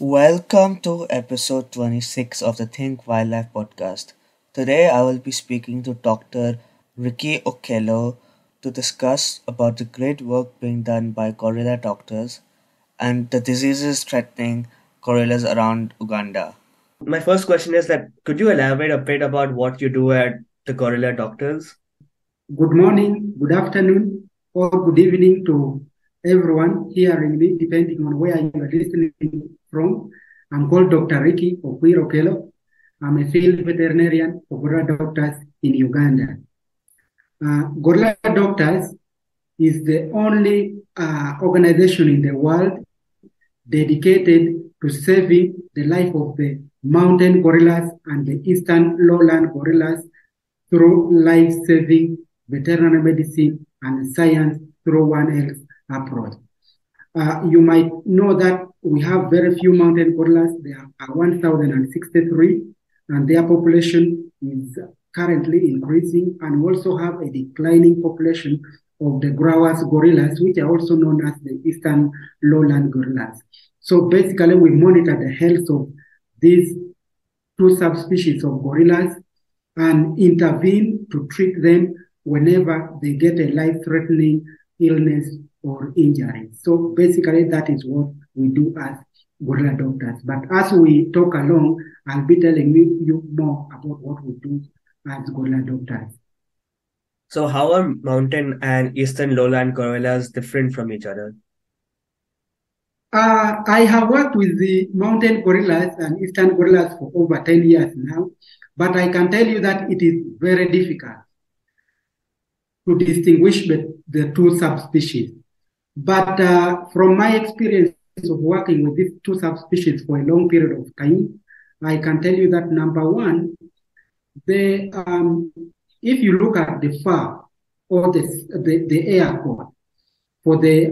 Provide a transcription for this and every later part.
Welcome to episode 26 of the Think Wildlife podcast. Today I will be speaking to Dr. Ricky Okello to discuss about the great work being done by gorilla doctors and the diseases threatening gorillas around Uganda. My first question is that could you elaborate a bit about what you do at the gorilla doctors? Good morning, good afternoon, or good evening to everyone hearing me, depending on where you are listening from. I'm called Dr. Ricky Okwir. I'm a field veterinarian for gorilla doctors in Uganda. Gorilla Doctors is the only organization in the world dedicated to saving the life of the mountain gorillas and the eastern lowland gorillas through life-saving veterinary medicine and science through One Health approach. You might know that we have very few mountain gorillas. There are 1,063, and their population is currently increasing. And we also have a declining population of the growers gorillas, which are also known as the eastern lowland gorillas. So basically, we monitor the health of these two subspecies of gorillas and intervene to treat them whenever they get a life-threatening illness or injury. So basically, that is what we do as gorilla doctors. But as we talk along, I'll be telling you more about what we do as gorilla doctors. So, how are mountain and eastern lowland gorillas different from each other? I have worked with the mountain gorillas and eastern gorillas for over 10 years now, but I can tell you that it is very difficult to distinguish the two subspecies. But from my experience of working with these two subspecies for a long period of time, I can tell you that number one, if you look at the fur or the air cord for the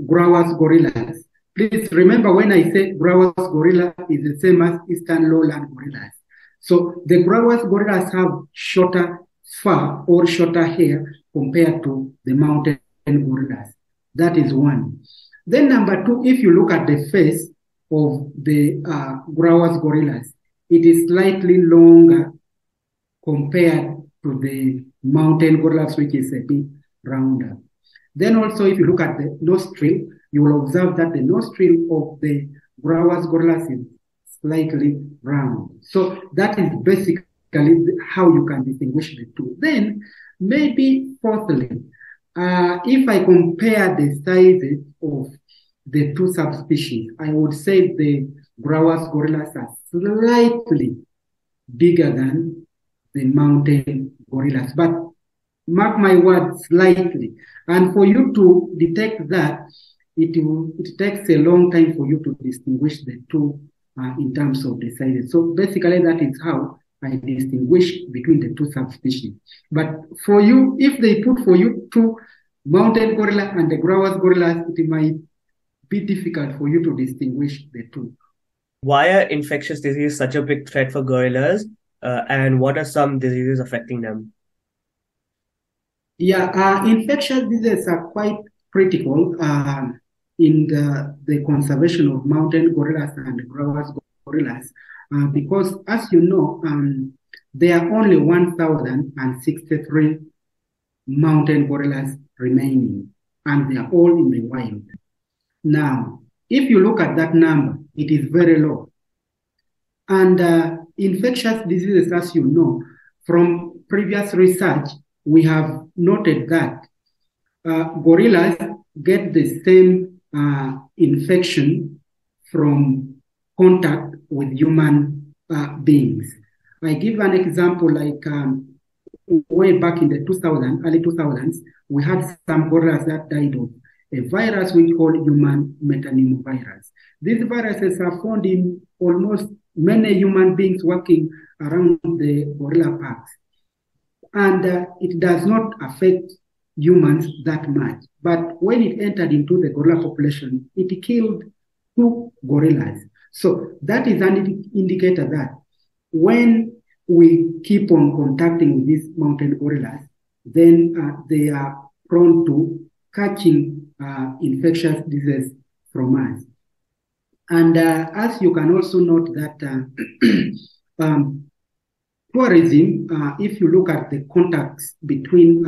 growers gorillas, please remember when I say growers gorilla is the same as eastern lowland gorillas. So the growers gorillas have shorter fur or shorter hair compared to the mountain gorillas. That is one. Then number two, if you look at the face of the growers gorillas, it is slightly longer compared to the mountain gorillas, which is a bit rounder. Then also, if you look at the nostril, you will observe that the nostril of the growers gorillas is slightly round. So that is basically how you can distinguish the two. Then maybe fourthly, if I compare the sizes of the two subspecies, I would say the growers gorillas are slightly bigger than the mountain gorillas, but mark my words, slightly. And for you to detect that, it takes a long time for you to distinguish the two in terms of the sizes. So basically, that is how I distinguish between the two subspecies. But for you, if they put for you two mountain gorilla and the growers gorillas, it might be difficult for you to distinguish the two. Why are infectious diseases such a big threat for gorillas, and what are some diseases affecting them? Yeah, infectious diseases are quite critical in the conservation of mountain gorillas and growers gorillas because, as you know, there are only 1,063 mountain gorillas remaining, and they are all in the wild. Now, if you look at that number, it is very low. And infectious diseases, as you know, from previous research, we have noted that gorillas get the same infection from contact with human beings. I give an example like way back in the early 2000s, we had some gorillas that died of a virus we call human metapneumovirus. These viruses are found in almost many human beings working around the gorilla parks. And it does not affect humans that much. But when it entered into the gorilla population, it killed 2 gorillas. So that is an indicator that when we keep on contacting with these mountain gorillas, then they are prone to catching infectious diseases from us. And as you can also note that tourism, if you look at the contacts between,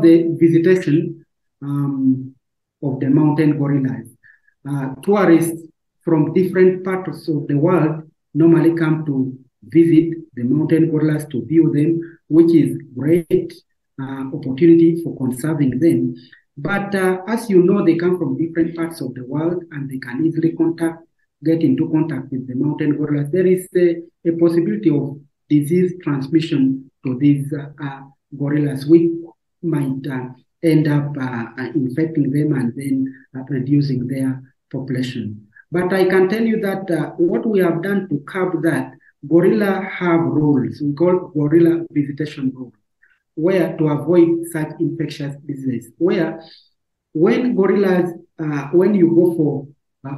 the visitation of the mountain gorillas. Tourists from different parts of the world normally come to visit the mountain gorillas to view them, which is great opportunity for conserving them. But as you know, they come from different parts of the world and they can easily get into contact with the mountain gorillas. There is a possibility of disease transmission to these gorillas, which might end up infecting them and then reducing their population. But I can tell you that what we have done to curb that, gorilla have rules, we call gorilla visitation rules, where to avoid such infectious diseases, where when gorillas, when you go for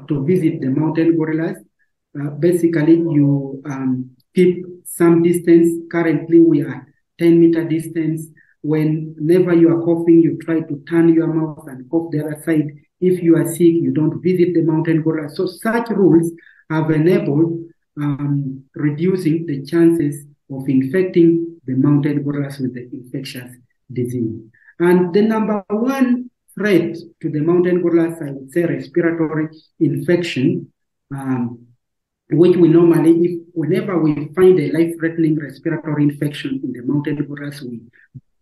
to visit the mountain gorillas, basically you keep some distance. Currently we are 10-meter distance. Whenever you are coughing, you try to turn your mouth and cough the other side. If you are sick, you don't visit the mountain gorillas. So such rules have enabled reducing the chances of infecting the mountain gorillas with the infectious disease. And the number one threat to the mountain gorillas, I would say respiratory infection, which we normally, whenever we find a life-threatening respiratory infection in the mountain gorillas, we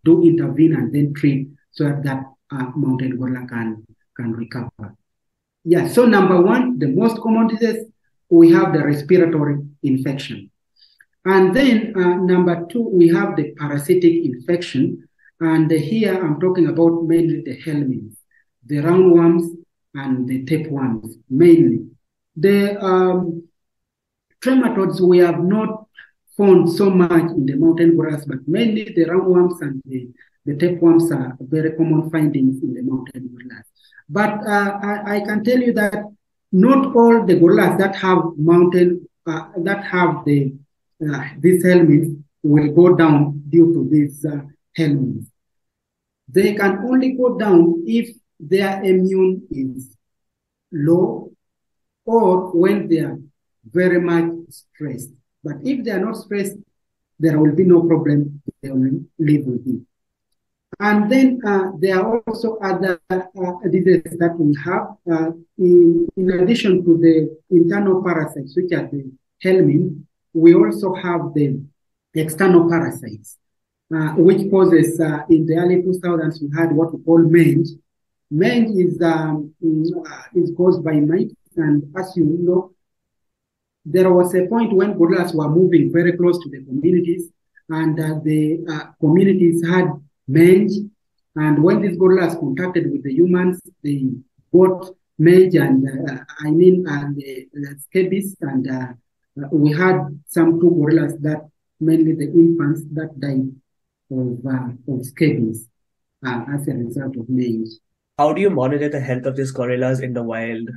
do intervene and then treat so that mountain gorilla can recover. Yeah, so number one, the most common disease, we have the respiratory infection. And then number two, we have the parasitic infection. And here I'm talking about mainly the helminths, the roundworms and the tapeworms, mainly. The trematodes we have not found so much in the mountain gorillas, but mainly the roundworms and the tapeworms are very common findings in the mountain gorillas. But I can tell you that not all the gorillas that have these helminths will go down due to these helminths. They can only go down if their immune is low or when they are very much stressed. But if they are not stressed, there will be no problem. They will live with it. And then there are also other diseases that we have. In addition to the internal parasites, which are the helminths, we also have the external parasites, which causes, in the early 2000s, we had what we call mange. Mange is caused by mites, and as you know, there was a point when gorillas were moving very close to the communities, and the communities had mange. And when these gorillas contacted with the humans, they got mange and the scabies. And we had some two gorillas that, mainly the infants, that died of scabies as a result of mange. How do you monitor the health of these gorillas in the wild?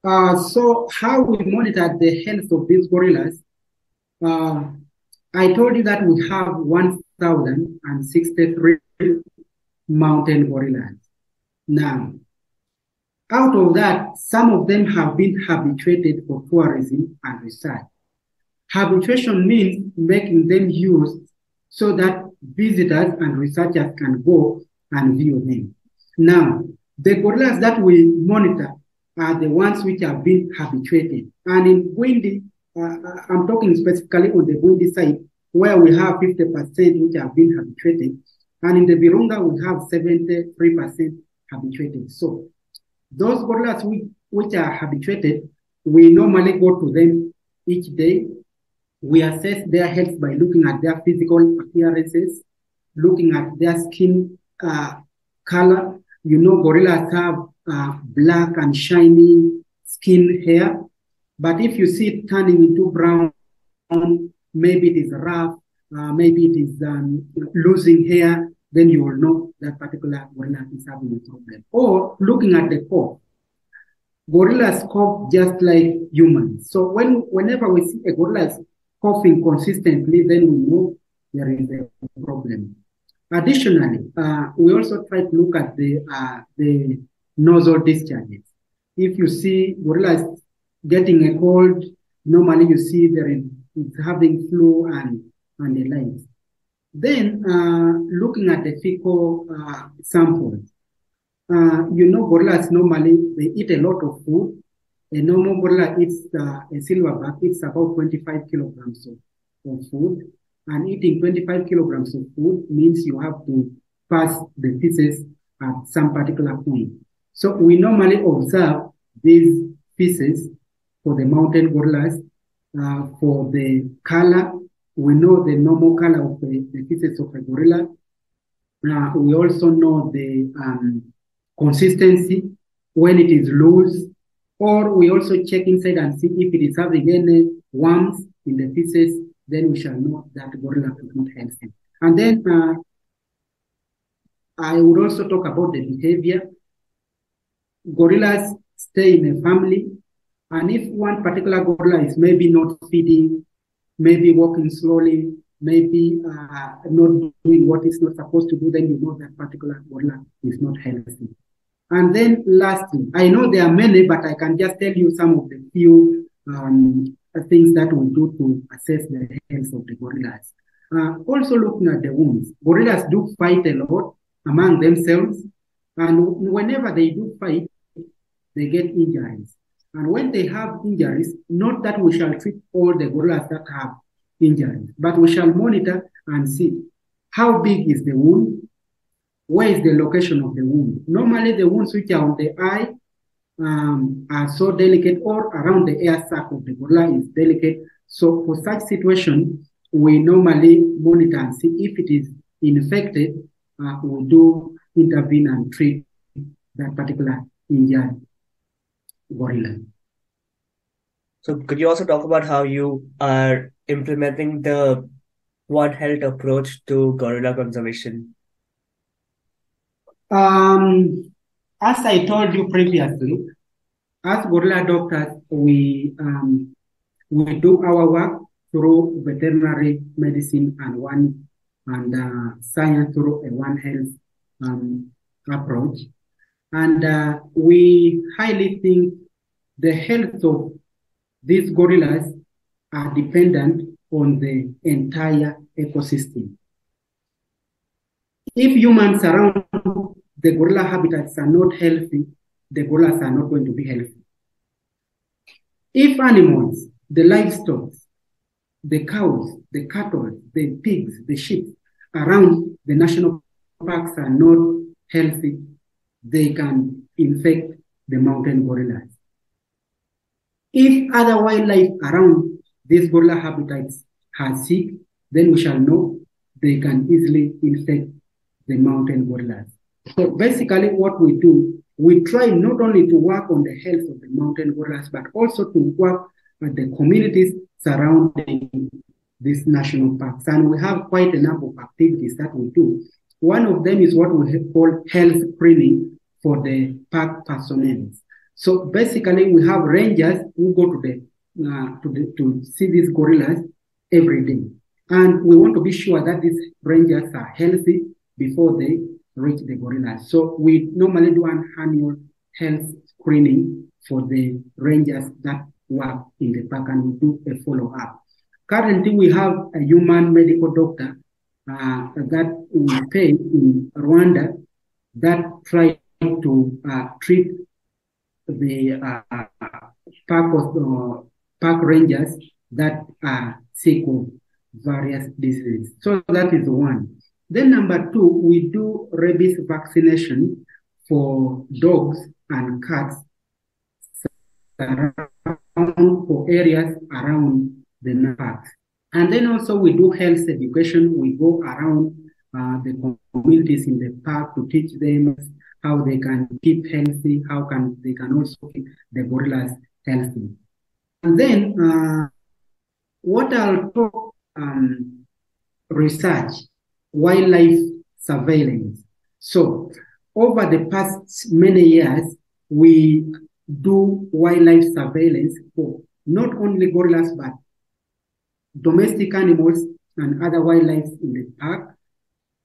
So how we monitor the health of these gorillas, I told you that we have 1,063 mountain gorillas. Now, out of that, some of them have been habituated for tourism and research. Habituation means making them used so that visitors and researchers can go and view them. Now, the gorillas that we monitor are the ones which have been habituated. And in windy, I'm talking specifically on the windy side, where we have 50% which have been habituated. And in the Virunga, we have 73% habituated. So those gorillas which are habituated, we normally go to them each day. We assess their health by looking at their physical appearances, looking at their skin color. You know, gorillas have black and shiny skin hair. But if you see it turning into brown, maybe it is rough, maybe it is losing hair, then you will know that particular gorilla is having a problem. Or looking at the cough. Gorillas cough just like humans. So whenever we see a gorilla is coughing consistently, then we know there is a problem. Additionally, we also try to look at the nozzle discharges. If you see gorillas getting a cold, normally you see it's having flu and the like. Then, looking at the fecal samples, gorillas normally they eat a lot of food. A normal gorilla eats a silverback eats about 25 kilograms of food, and eating 25 kilograms of food means you have to pass the feces at some particular point. So we normally observe these feces for the mountain gorillas. For the color, we know the normal color of the feces of a gorilla. We also know the consistency when it is loose, or we also check inside and see if it is having any worms in the feces, then we shall know that gorilla is not healthy. And then I would also talk about the behavior. Gorillas stay in a family, and if one particular gorilla is maybe not feeding, maybe walking slowly, maybe not doing what it's not supposed to do, then you know that particular gorilla is not healthy. And then lastly, I know there are many, but I can just tell you some of the few things that we do to assess the health of the gorillas. Also looking at the wounds, gorillas do fight a lot among themselves, and whenever they do fight, they get injuries. And when they have injuries, not that we shall treat all the gorillas that have injuries, but we shall monitor and see how big is the wound, where is the location of the wound. Normally, the wounds which are on the eye are so delicate, or around the ear sac of the gorilla is delicate. So for such situation, we normally monitor and see if it is infected. We do intervene and treat that particular injured gorilla. So could you also talk about how you are implementing the One Health approach to gorilla conservation? As I told you previously, as gorilla doctors, we do our work through veterinary medicine and science through a One Health approach. And we highly think the health of these gorillas are dependent on the entire ecosystem. If humans around the gorilla habitats are not healthy, the gorillas are not going to be healthy. If animals, the livestock, the cows, the cattle, the pigs, the sheep around the national parks are not healthy, they can infect the mountain gorillas. If other wildlife around these gorilla habitats are sick, then we shall know they can easily infect the mountain gorillas. So basically what we do, we try not only to work on the health of the mountain gorillas, but also to work with the communities surrounding these national parks. And we have quite a number of activities that we do. One of them is what we call health screening for the park personnel. So basically we have rangers who go to see these gorillas every day. And we want to be sure that these rangers are healthy before they reach the gorillas. So we normally do an annual health screening for the rangers that work in the park, and we do a follow-up. Currently, we have a human medical doctor that we pay in Rwanda that try to treat the park rangers that are sick of various diseases. So that is one. Then number two, we do rabies vaccination for dogs and cats for areas around the parks. And then also we do health education. We go around the communities in the park to teach them how they can keep healthy, they can also keep the gorillas healthy. And then what I'll talk research, wildlife surveillance. So over the past many years, we do wildlife surveillance for not only gorillas, but domestic animals and other wildlife in the park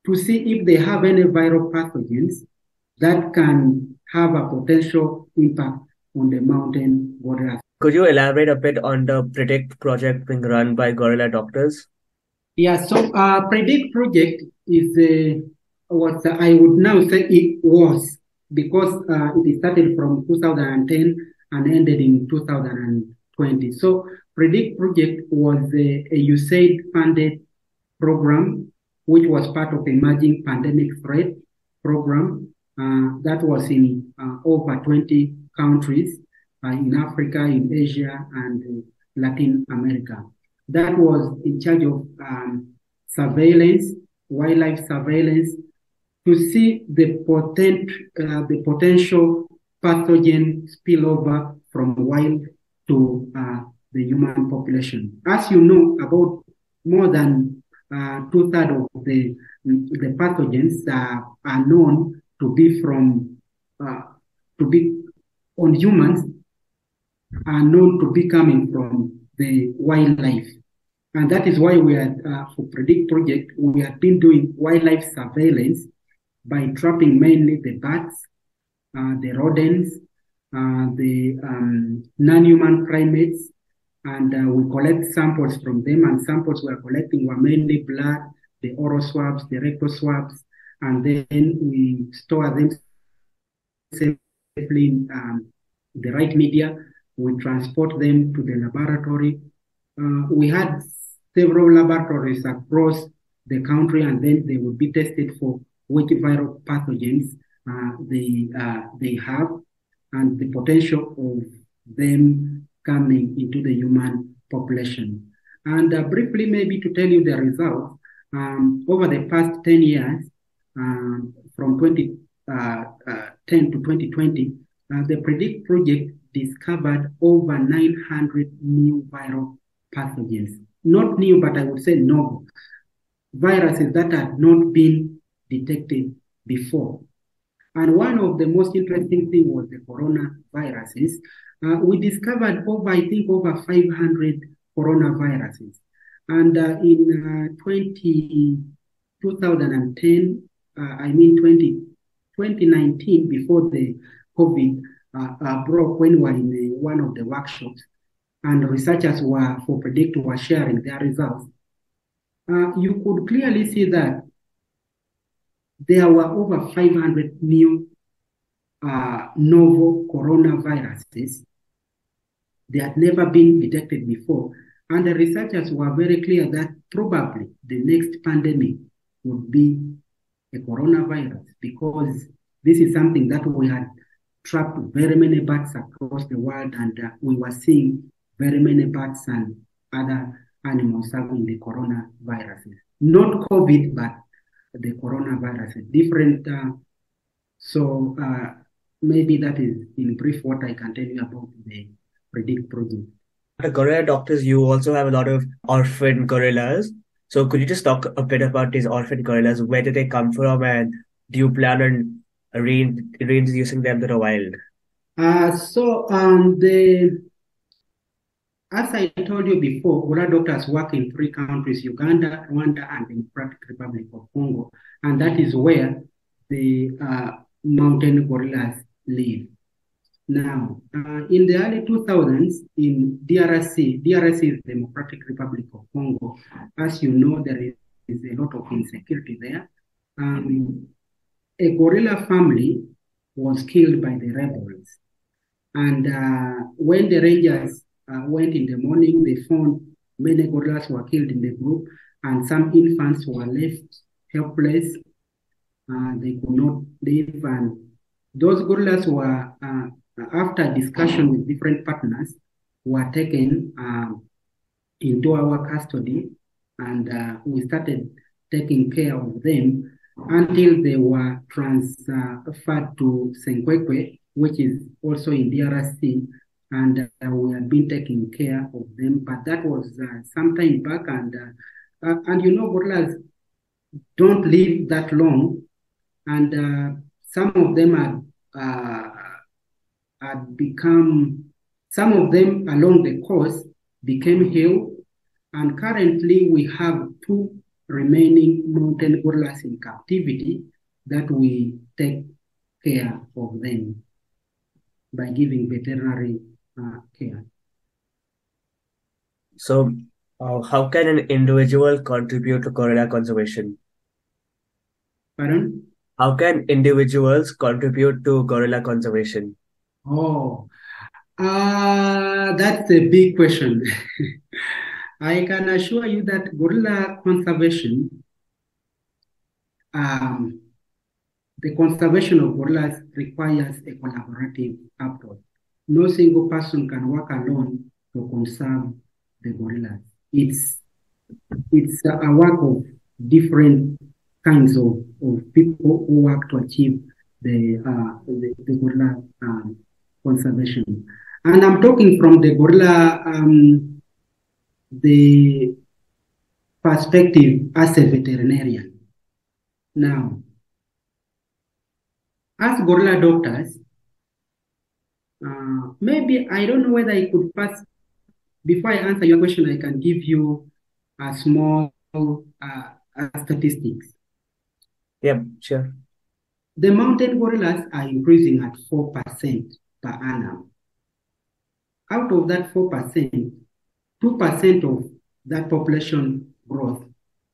to see if they have any viral pathogens that can have a potential impact on the mountain gorillas. Could you elaborate a bit on the Predict project being run by gorilla doctors? Yeah, so Predict project is what I would now say it was because it started from 2010 and ended in 2020. So Predict project was a USAID funded program which was part of emerging pandemic threat program that was in over 20 countries in Africa, in Asia, and Latin America. That was in charge of surveillance, wildlife surveillance, to see the potential pathogen spillover from wild to the human population. As you know, about more than two-thirds of the pathogens are known to be from to be on humans, are known to be coming from the wildlife. And that is why we are, for Predict Project, we have been doing wildlife surveillance by trapping mainly the bats, the rodents, the non-human primates, and we collect samples from them. And samples we are collecting were mainly blood, the oral swabs, the rectal swabs, and then we store them safely in the right media. We transport them to the laboratory. We had several laboratories across the country, and then they would be tested for which viral pathogens they have and the potential of them coming into the human population. And briefly, maybe to tell you the results, over the past 10 years, from 2010 to 2020, the Predict project discovered over 900 new viral pathogens. Not new, but I would say novel. Viruses that had not been detected before. And one of the most interesting things was the coronaviruses. We discovered over 500 coronaviruses. And in 2010, 2019, before the COVID broke, when we were in one of the workshops, and researchers for Predict were sharing their results, you could clearly see that there were over 500 new novel coronaviruses. They had never been detected before. And the researchers were very clear that probably the next pandemic would be a coronavirus, because this is something that we had trapped very many bats across the world, and we were seeing very many bats and other animals having the coronaviruses. Not COVID, but the coronavirus, different. So maybe that is in brief what I can tell you about the Predict project. The gorilla doctors, you also have a lot of orphan gorillas. So could you just talk a bit about these orphan gorillas? Where did they come from, and do you plan on reintroducing them to the wild? As I told you before, gorilla doctors work in 3 countries: Uganda, Rwanda, and Democratic Republic of Congo, and that is where the mountain gorillas live. Now, in the early 2000s, in DRC is Democratic Republic of Congo. As you know, there is a lot of insecurity there. A gorilla family was killed by the rebels. And when the rangers went in the morning, they found many gorillas were killed in the group, and some infants were left helpless. They could not live, and those gorillas were, after discussion with different partners, were taken into our custody, and we started taking care of them until they were transferred to Senkwekwe, which is also in DRC, and we have been taking care of them. But that was some time back, and you know, gorillas don't live that long, and some of them some of them along the coast became ill, and currently we have 2 remaining mountain gorillas in captivity that we take care of them. by giving veterinary care. So, how can an individual contribute to gorilla conservation? Pardon? How can individuals contribute to gorilla conservation? Oh, that's a big question. I can assure you that gorilla conservation, um, the conservation of gorillas requires a collaborative approach. No single person can work alone to conserve the gorillas. It's a work of different kinds of people who work to achieve the gorilla conservation. And I'm talking from the gorilla the perspective as a veterinarian. Now, as gorilla doctors, maybe I don't know whether I could pass, before I answer your question, I can give you a small statistics. Yeah, sure. The mountain gorillas are increasing at 4% per annum. Out of that 4%, 2% of that population growth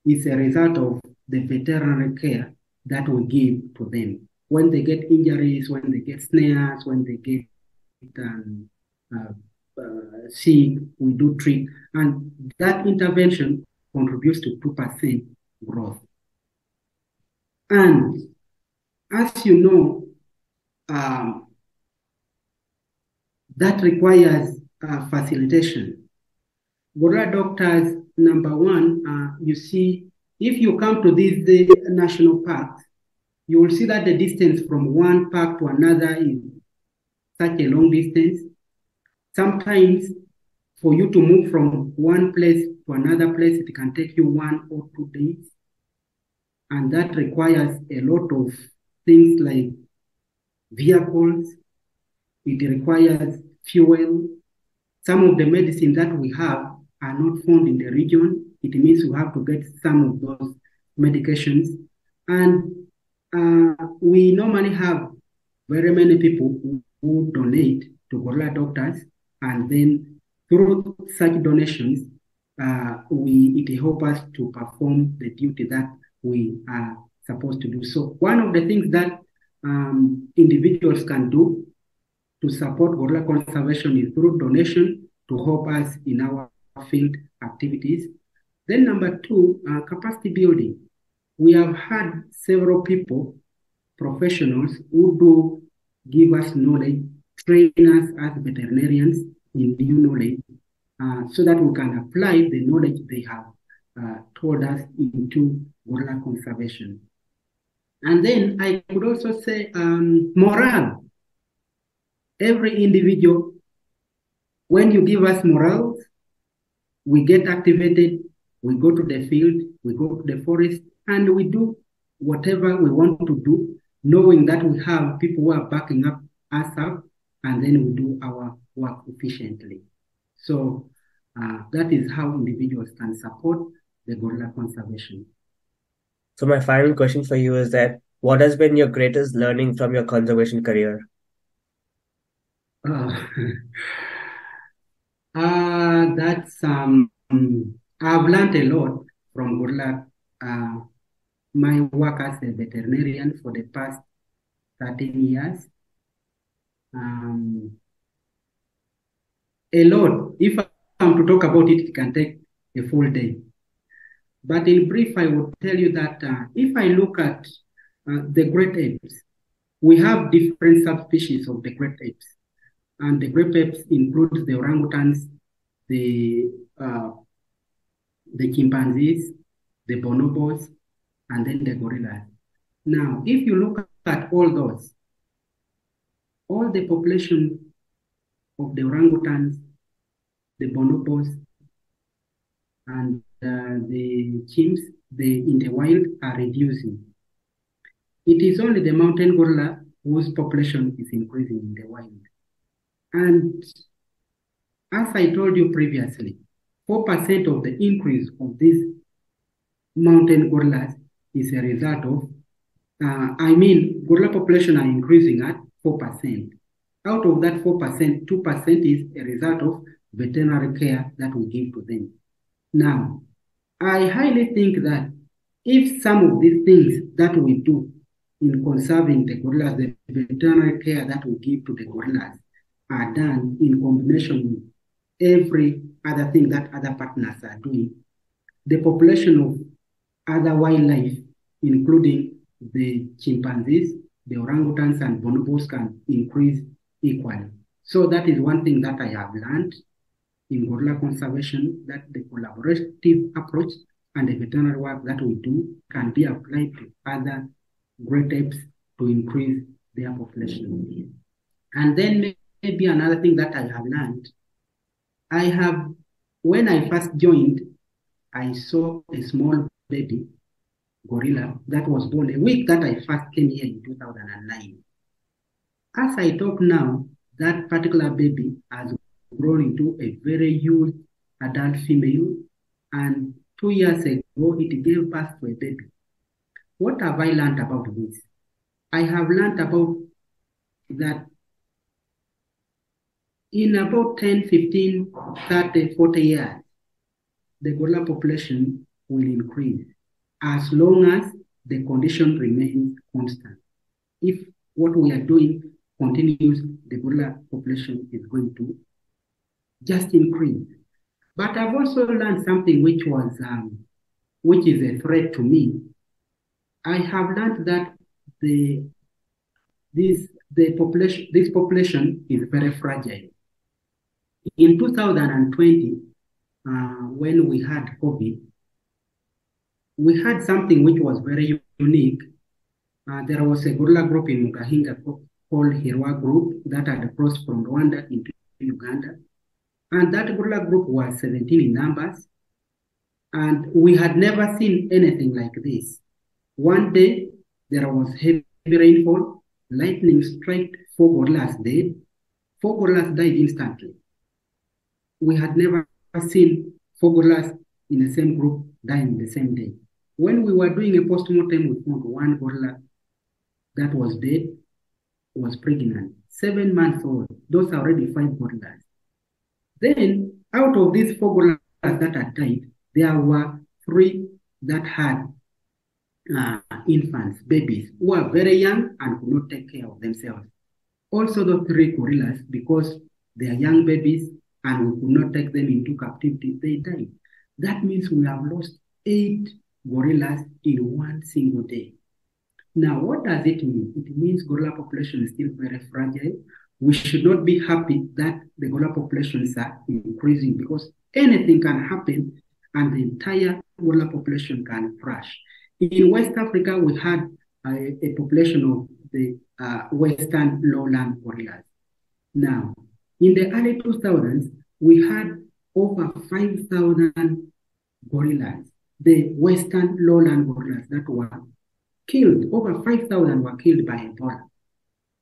is a result of the veterinary care that we give to them. When they get injuries, when they get snares, when they get uh, sick, we do treat. And that intervention contributes to 2% growth. And as you know, that requires facilitation. Gorilla doctors, number one, you see, if you come to these national parks, you will see that the distance from one park to another is such a long distance. Sometimes for you to move from one place to another place, it can take you 1 or 2 days. And that requires a lot of things like vehicles. It requires fuel. Some of the medicine that we have are not found in the region. It means we have to get some of those medications. And we normally have very many people who donate to gorilla doctors, and then through such donations, it helps us to perform the duty that we are supposed to do. So one of the things that individuals can do to support gorilla conservation is through donation to help us in our field activities. Then number two, capacity building. We have had several people, professionals, who do give us knowledge, train us as veterinarians in new knowledge, so that we can apply the knowledge they have told us into gorilla conservation. And then I could also say morale. Every individual, when you give us morale, we get activated, we go to the field, we go to the forest, and we do whatever we want to do, knowing that we have people who are backing up us up, and then we do our work efficiently. So that is how individuals can support the gorilla conservation. So my final question for you is that what has been your greatest learning from your conservation career? That's I've learned a lot from gorilla. My work as a veterinarian for the past 13 years. A lot. If I'm to talk about it, it can take a full day. But in brief, I would tell you that if I look at the great apes, we have different subspecies of the great apes. And the great apes include the orangutans, the chimpanzees, the bonobos, and then the gorillas. Now, if you look at all those, all the population of the orangutans, the bonobos, and the chimps in the wild are reducing. It is only the mountain gorilla whose population is increasing in the wild. And as I told you previously, 4% of the increase of these mountain gorillas is a result of, gorilla population are increasing at 4%. Out of that 4%, 2% is a result of veterinary care that we give to them. Now, I highly think that if some of these things that we do in conserving the gorillas, the veterinary care that we give to the gorillas, are done in combination with every other thing that other partners are doing, the population of other wildlife, including the chimpanzees, the orangutans, and bonobos, can increase equally. So that is one thing that I have learned in gorilla conservation, that the collaborative approach and the veterinary work that we do can be applied to other great apes to increase their population. And then maybe another thing that I have learned, when I first joined, I saw a small baby gorilla that was born a week that I first came here in 2009. As I talk now, that particular baby has grown into a very huge adult female, and 2 years ago, it gave birth to a baby. What have I learned about this? I have learned about that in about 10, 15, 30, 40 years, the gorilla population will increase as long as the condition remains constant. If what we are doing continues, the gorilla population is going to just increase. But I've also learned something which is a threat to me. I have learned that this population is very fragile. In 2020, when we had COVID, we had something which was very unique. There was a gorilla group in Mugahinga called Hirwa Group that had crossed from Rwanda into Uganda. And that gorilla group was 17 in numbers. And we had never seen anything like this. One day, there was heavy rainfall, lightning struck, 4 gorillas dead. 4 gorillas died instantly. We had never seen 4 gorillas in the same group dying the same day. When we were doing a post-mortem, we found one gorilla that was dead, was pregnant, 7 months old. Those are already 5 gorillas. Then, out of these 4 gorillas that had died, there were 3 that had infants, babies, who were very young and could not take care of themselves. Also, those 3 gorillas, because they are young babies and we could not take them into captivity, they died. That means we have lost 8 gorillas in one single day. Now, what does it mean? It means gorilla population is still very fragile. We should not be happy that the gorilla populations are increasing, because anything can happen and the entire gorilla population can crash. In West Africa, we had a population of the western lowland gorillas. Now, in the early 2000s, we had over 5,000 gorillas, the western lowland gorillas that were killed. Over 5,000 were killed by Ebola.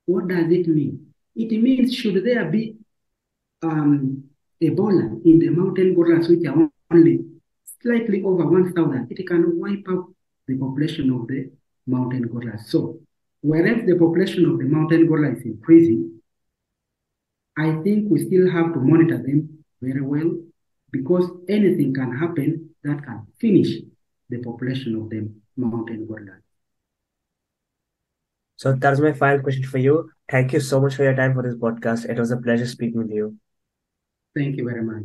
What does it mean? It means should there be Ebola in the mountain gorillas, which are only slightly over 1,000, it can wipe out the population of the mountain gorillas. So, whereas the population of the mountain gorilla is increasing, I think we still have to monitor them very well, because anything can happen that can finish the population of the mountain gorilla. So that's my final question for you. Thank you so much for your time for this podcast. It was a pleasure speaking with you. Thank you very much.